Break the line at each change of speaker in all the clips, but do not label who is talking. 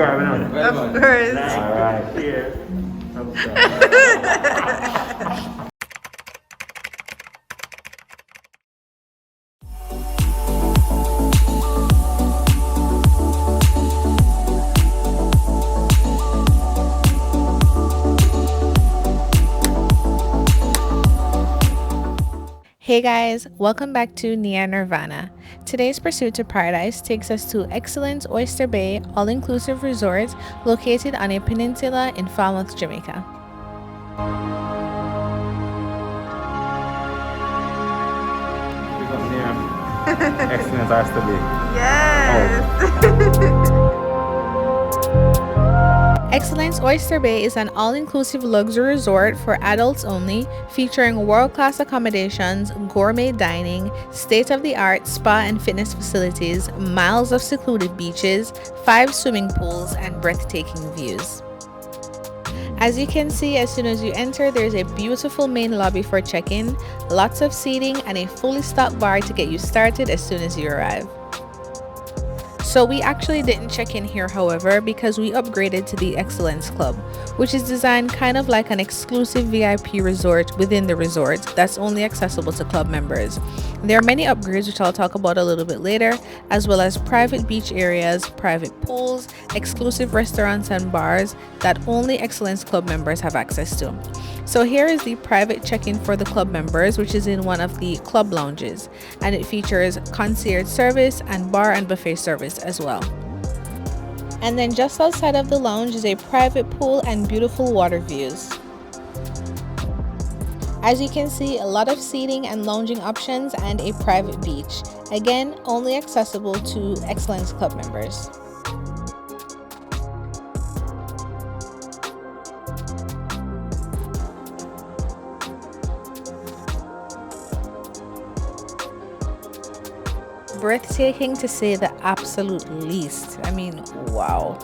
subscribing on it.
Of course.
All right, cheers.
Hey guys, welcome back to Nirvana. Today's pursuit to paradise takes us to excellent Oyster Bay All-Inclusive Resort located on a peninsula in FALMOUTH, Jamaica.
Excellent Oyster Bay.
Yes! Excellence Oyster Bay is an all-inclusive luxury resort for adults only, featuring world-class accommodations, gourmet dining, state-of-the-art spa and fitness facilities, miles of secluded beaches, 5 swimming pools, and breathtaking views. As you can see, as soon as you enter, there's a beautiful main lobby for check-in, lots of seating, and a fully stocked bar to get you started as soon as you arrive. So we actually didn't check in here, however, because we upgraded to the Excellence Club, which is designed kind of like an exclusive VIP resort within the resort that's only accessible to club members. There are many upgrades which I'll talk about a little bit later, as well as private beach areas, private pools, exclusive restaurants and bars that only Excellence Club members have access to. So here is the private check-in for the club members, which is in one of the club lounges, and it features concierge service and bar and buffet service as well. And then just outside of the lounge is a private pool and beautiful water views. As you can see, a lot of seating and lounging options and a private beach, again only accessible to Excellence Club members. Breathtaking to say the absolute least. I mean, wow.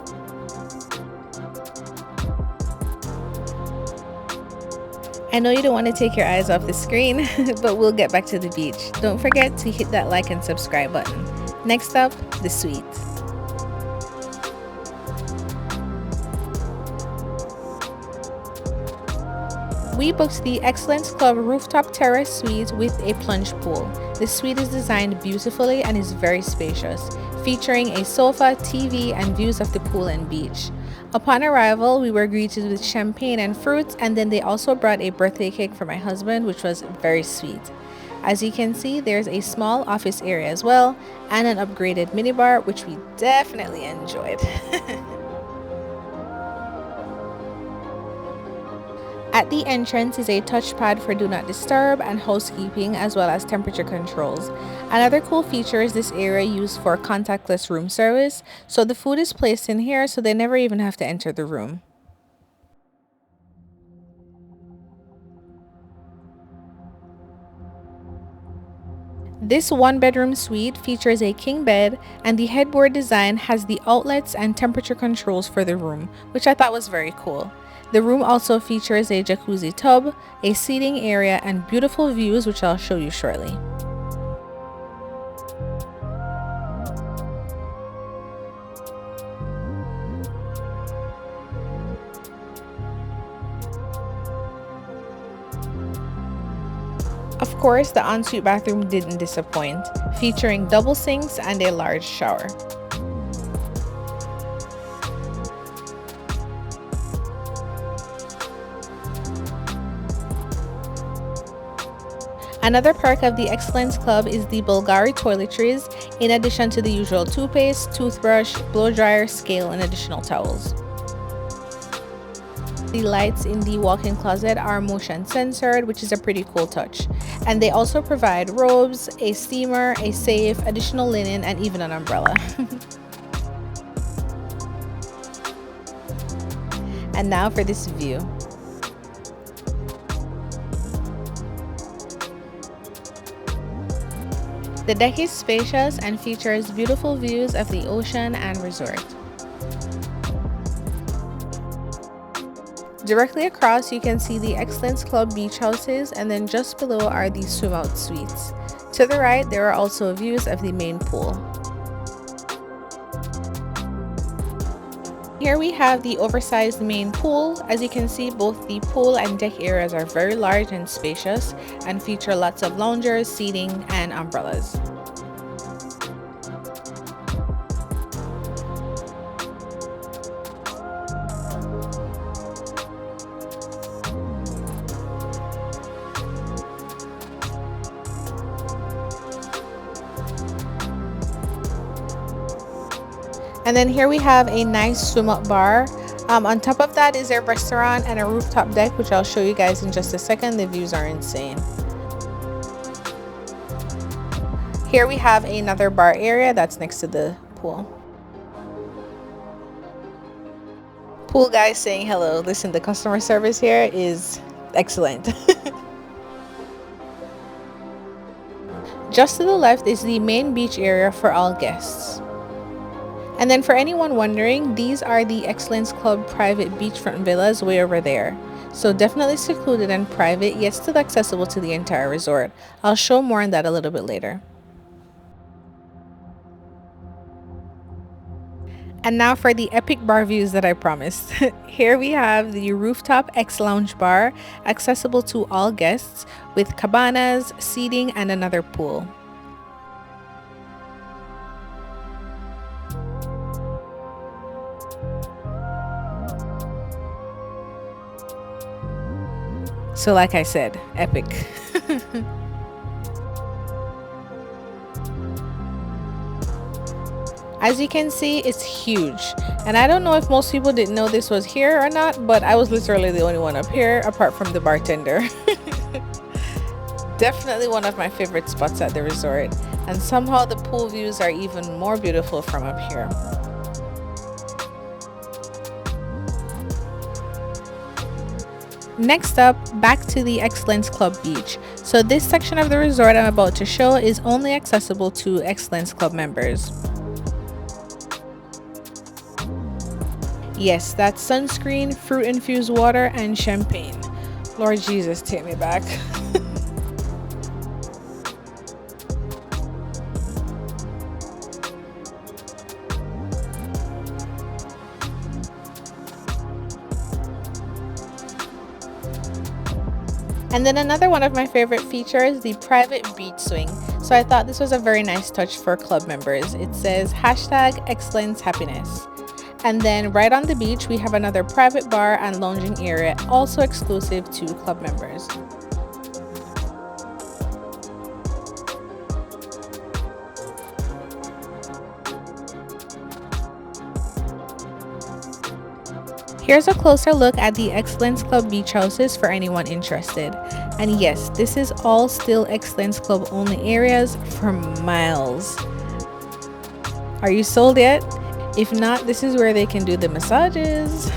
I know you don't want to take your eyes off the screen, but we'll get back to the beach. Don't forget to hit that like and subscribe button. Next up, the suite. We booked the Excellence Club Rooftop Terrace suite with a plunge pool. The suite is designed beautifully and is very spacious, featuring a sofa, TV, and views of the pool and beach. Upon arrival, we were greeted with champagne and fruits, and then they also brought a birthday cake for my husband, which was very sweet. As you can see, there's a small office area as well, and an upgraded minibar, which we definitely enjoyed. At the entrance is a touchpad for do not disturb and housekeeping, as well as temperature controls. Another cool feature is this area used for contactless room service, so the food is placed in here so they never even have to enter the room. This one-bedroom suite features a king bed, and the headboard design has the outlets and temperature controls for the room, which I thought was very cool. The room also features a jacuzzi tub, a seating area, and beautiful views, which I'll show you shortly. Of course, the ensuite bathroom didn't disappoint, featuring double sinks and a large shower. Another perk of the Excellence Club is the Bulgari toiletries, in addition to the usual toothpaste, toothbrush, blow dryer, scale, and additional towels. The lights in the walk-in closet are motion censored, which is a pretty cool touch. And they also provide robes, a steamer, a safe, additional linen, and even an umbrella. And now for this view. The deck is spacious and features beautiful views of the ocean and resort. Directly across, you can see the Excellence Club beach houses, and then just below are the swim out suites. To the right, there are also views of the main pool. Here we have the oversized main pool. As you can see, both the pool and deck areas are very large and spacious and feature lots of loungers, seating, and umbrellas. And then here we have a nice swim up bar. On top of that is a restaurant and a rooftop deck, which I'll show you guys in just a second. The views are insane. Here we have another bar area that's next to the pool. Pool guy saying hello. Listen, the customer service here is excellent. Just to the left is the main beach area for all guests. And then for anyone wondering, these are the Excellence Club private beachfront villas way over there. So definitely secluded and private, yet still accessible to the entire resort. I'll show more on that a little bit later. And now for the epic bar views that I promised. Here we have the Rooftop X Lounge Bar, accessible to all guests, with cabanas, seating, and another pool. So like I said, epic. As you can see, it's huge. And I don't know if most people didn't know this was here or not, but I was literally the only one up here apart from the bartender. Definitely one of my favorite spots at the resort. And somehow the pool views are even more beautiful from up here. Next up, back to the Excellence Club Beach. So this section of the resort I'm about to show is only accessible to Excellence Club members. Yes, that's sunscreen, fruit-infused water, and champagne. Lord Jesus, take me back. And then another one of my favorite features, the private beach swing. So I thought this was a very nice touch for club members. It says #ExcellenceHappiness. And then right on the beach, we have another private bar and lounging area, also exclusive to club members. Here's a closer look at the Excellence Club beach houses for anyone interested. And yes, this is all still Excellence Club only areas for miles. Are you sold yet? If not, this is where they can do the massages.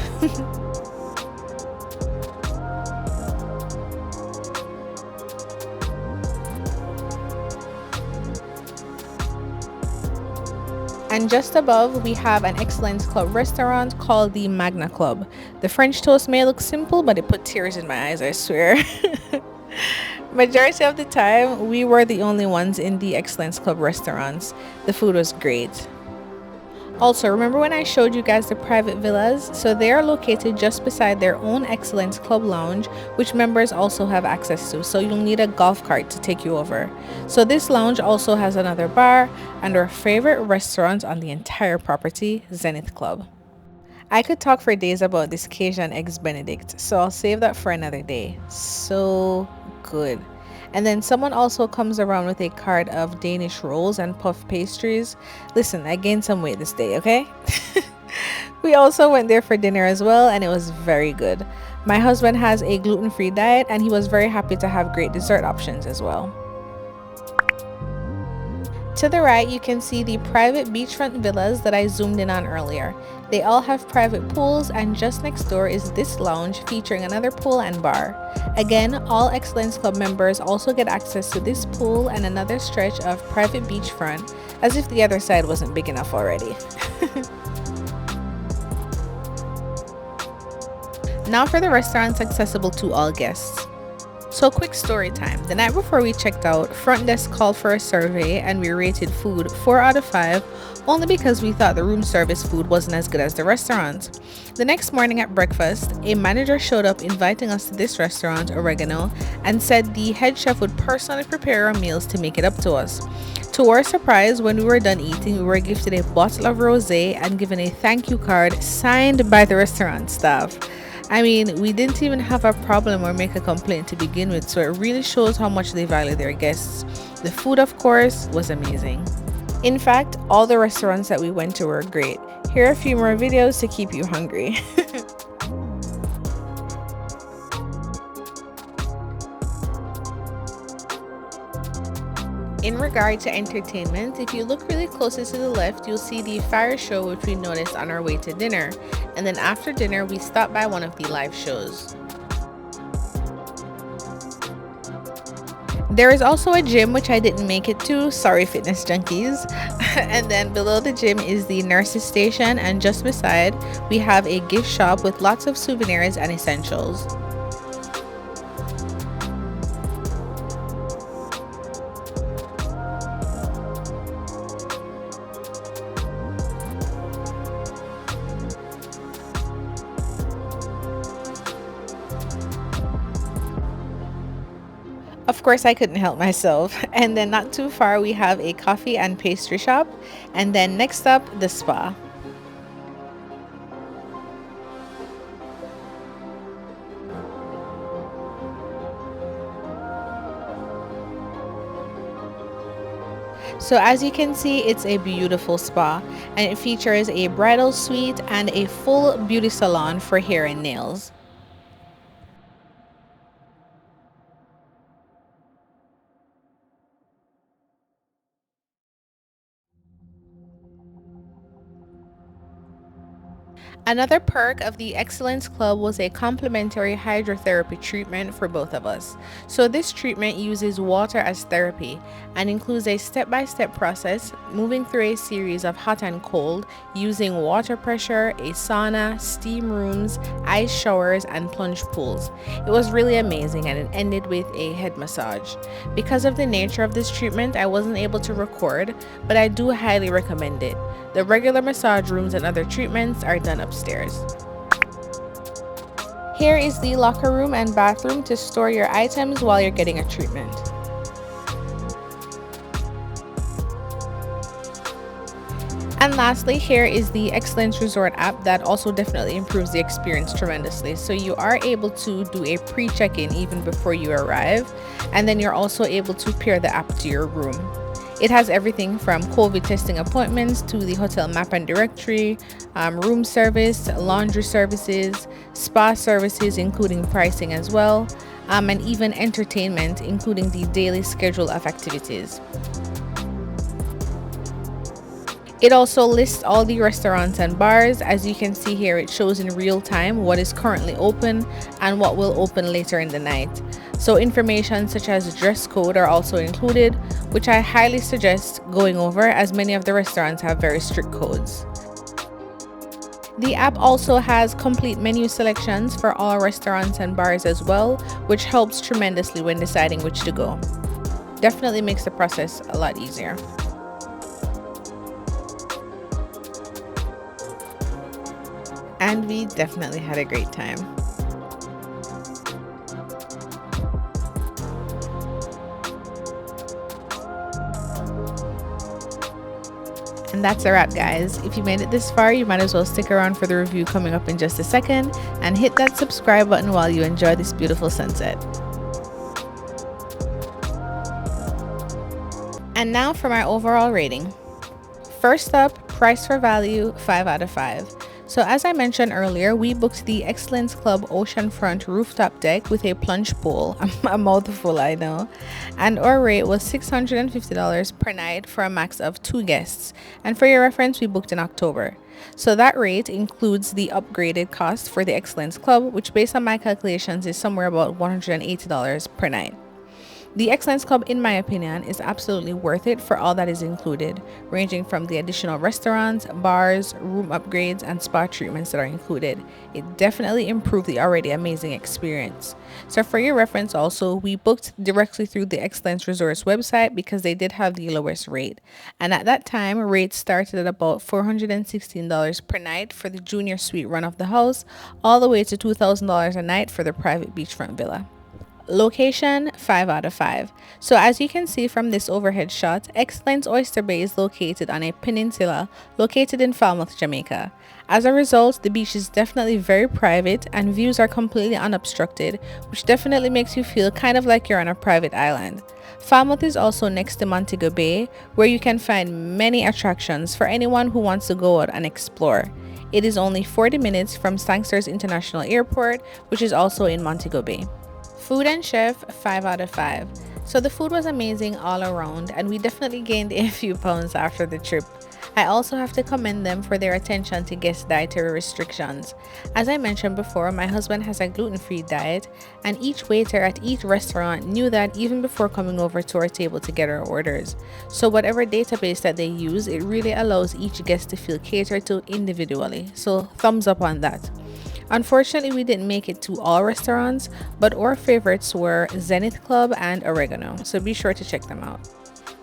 And just above, we have an Excellence Club restaurant called the Magna Club. The French toast may look simple, but it put tears in my eyes, I swear. Majority of the time, we were the only ones in the Excellence Club restaurants. The food was great. Also, remember when I showed you guys the private villas? So they are located just beside their own Excellence Club lounge, which members also have access to. So you'll need a golf cart to take you over. So this lounge also has another bar and our favorite restaurant on the entire property, Zenith Club. I could talk for days about this Cajun Eggs Benedict, so I'll save that for another day. So good. And then someone also comes around with a cart of Danish rolls and puff pastries. Listen, I gained some weight this day, okay? We also went there for dinner as well, and it was very good. My husband has a gluten-free diet, and he was very happy to have great dessert options as well. To the right, you can see the private beachfront villas that I zoomed in on earlier. They all have private pools, and just next door is this lounge featuring another pool and bar. Again, all Excellence Club members also get access to this pool and another stretch of private beachfront, as if the other side wasn't big enough already. Now for the restaurants accessible to all guests. So quick story time. The night before we checked out, front desk called for a survey and we rated food 4 out of 5, only because we thought the room service food wasn't as good as the restaurant. The next morning at breakfast, a manager showed up inviting us to this restaurant, Oregano, and said the head chef would personally prepare our meals to make it up to us. To our surprise, when we were done eating, we were gifted a bottle of rosé and given a thank you card signed by the restaurant staff. I mean, we didn't even have a problem or make a complaint to begin with, so it really shows how much they value their guests. The food, of course, was amazing. In fact, all the restaurants that we went to were great. Here are a few more videos to keep you hungry. In regard to entertainment, if you look really closely to the left, you'll see the fire show which we noticed on our way to dinner. And then after dinner, we stopped by one of the live shows. There is also a gym which I didn't make it to, sorry fitness junkies. And then below the gym is the nurses station, and just beside we have a gift shop with lots of souvenirs and essentials. Of course, I couldn't help myself. And then not too far, we have a coffee and pastry shop. And then next up, the spa. So as you can see, it's a beautiful spa, and it features a bridal suite and a full beauty salon for hair and nails. Another perk of the Excellence Club was a complimentary hydrotherapy treatment for both of us. So this treatment uses water as therapy and includes a step-by-step process moving through a series of hot and cold using water pressure, a sauna, steam rooms, ice showers, and plunge pools. It was really amazing, and it ended with a head massage. Because of the nature of this treatment, I wasn't able to record, but I do highly recommend it. The regular massage rooms and other treatments are done upstairs. Here is the locker room and bathroom to store your items while you're getting a treatment. And lastly, here is the Excellence Resort app that also definitely improves the experience tremendously. So you are able to do a pre-check-in even before you arrive, and then you're also able to pair the app to your room. It has everything from COVID testing appointments to the hotel map and directory, room service, laundry services, spa services including pricing as well, and even entertainment including the daily schedule of activities. It also lists all the restaurants and bars. As you can see here, it shows in real time what is currently open and what will open later in the night. So information such as dress code are also included, which I highly suggest going over as many of the restaurants have very strict codes. The app also has complete menu selections for all restaurants and bars as well, which helps tremendously when deciding which to go. Definitely makes the process a lot easier. And we definitely had a great time. And that's a wrap, guys. If you made it this far, you might as well stick around for the review coming up in just a second, and hit that subscribe button while you enjoy this beautiful sunset. And now for my overall rating. First up, price for value, 5 out of 5. So as I mentioned earlier, we booked the Excellence Club Oceanfront rooftop deck with a plunge pool, a mouthful I know, and our rate was $650 per night for a max of 2 guests. And for your reference, we booked in October. So that rate includes the upgraded cost for the Excellence Club, which based on my calculations is somewhere about $180 per night. The Excellence Club, in my opinion, is absolutely worth it for all that is included, ranging from the additional restaurants, bars, room upgrades, and spa treatments that are included. It definitely improved the already amazing experience. So for your reference also, we booked directly through the Excellence Resorts website because they did have the lowest rate. And at that time, rates started at about $416 per night for the junior suite run of the house, all the way to $2,000 a night for the private beachfront villa. Location 5 out of 5. So as you can see from this overhead shot, Excellence Oyster Bay is located on a peninsula located in FALMOUTH, Jamaica. As a result, the beach is definitely very private and views are completely unobstructed, which definitely makes you feel kind of like you're on a private island. FALMOUTH is also next to Montego Bay, where you can find many attractions for anyone who wants to go out and explore. It is only 40 minutes from Sangster's International Airport, which is also in Montego Bay. Food and chef 5 out of 5. So the food was amazing all around and we definitely gained a few pounds after the trip. I also have to commend them for their attention to guest dietary restrictions. As I mentioned before, my husband has a gluten-free diet and each waiter at each restaurant knew that even before coming over to our table to get our orders. So whatever database that they use, it really allows each guest to feel catered to individually. So thumbs up on that. Unfortunately, we didn't make it to all restaurants, but our favorites were Zenith Club and Oregano, so be sure to check them out.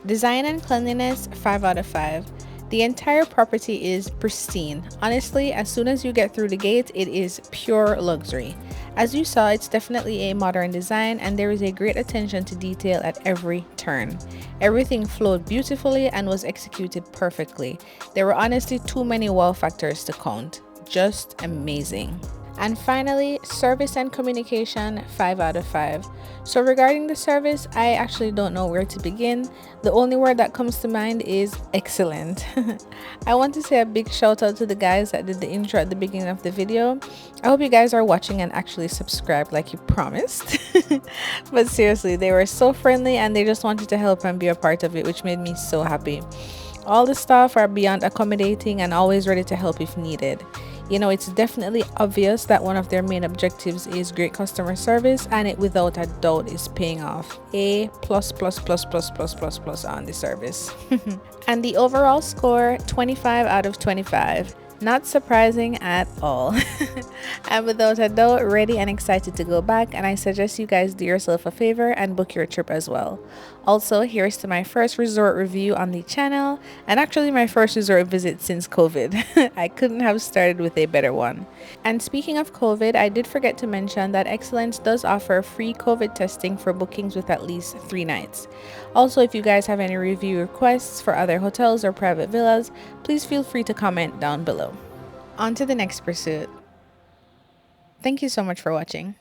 Design and cleanliness 5 out of 5. The entire property is pristine. Honestly, as soon as you get through the gate, it is pure luxury. As you saw, it's definitely a modern design and there is a great attention to detail at every turn. Everything flowed beautifully and was executed perfectly. There were honestly too many wow factors to count. Just amazing. And finally, service and communication 5 out of 5. So regarding the service, I actually don't know where to begin. The only word that comes to mind is excellent. I want to say a big shout out to the guys that did the intro at the beginning of the video. I hope you guys are watching and actually subscribed like you promised. But seriously, they were so friendly and they just wanted to help and be a part of it, which made me so happy. All the staff are beyond accommodating and always ready to help if needed. You know, it's definitely obvious that one of their main objectives is great customer service, and it without a doubt is paying off. A plus plus plus plus plus plus plus on the service. And the overall score 25 out of 25. Not surprising at all. I'm without a doubt ready and excited to go back, and I suggest you guys do yourself a favor and book your trip as well. Also, here's to my first resort review on the channel, and actually my first resort visit since COVID. I couldn't have started with a better one. And speaking of COVID, I did forget to mention that Excellence does offer free COVID testing for bookings with at least 3 nights. Also, if you guys have any review requests for other hotels or private villas, please feel free to comment down below. On to the next pursuit. Thank you so much for watching.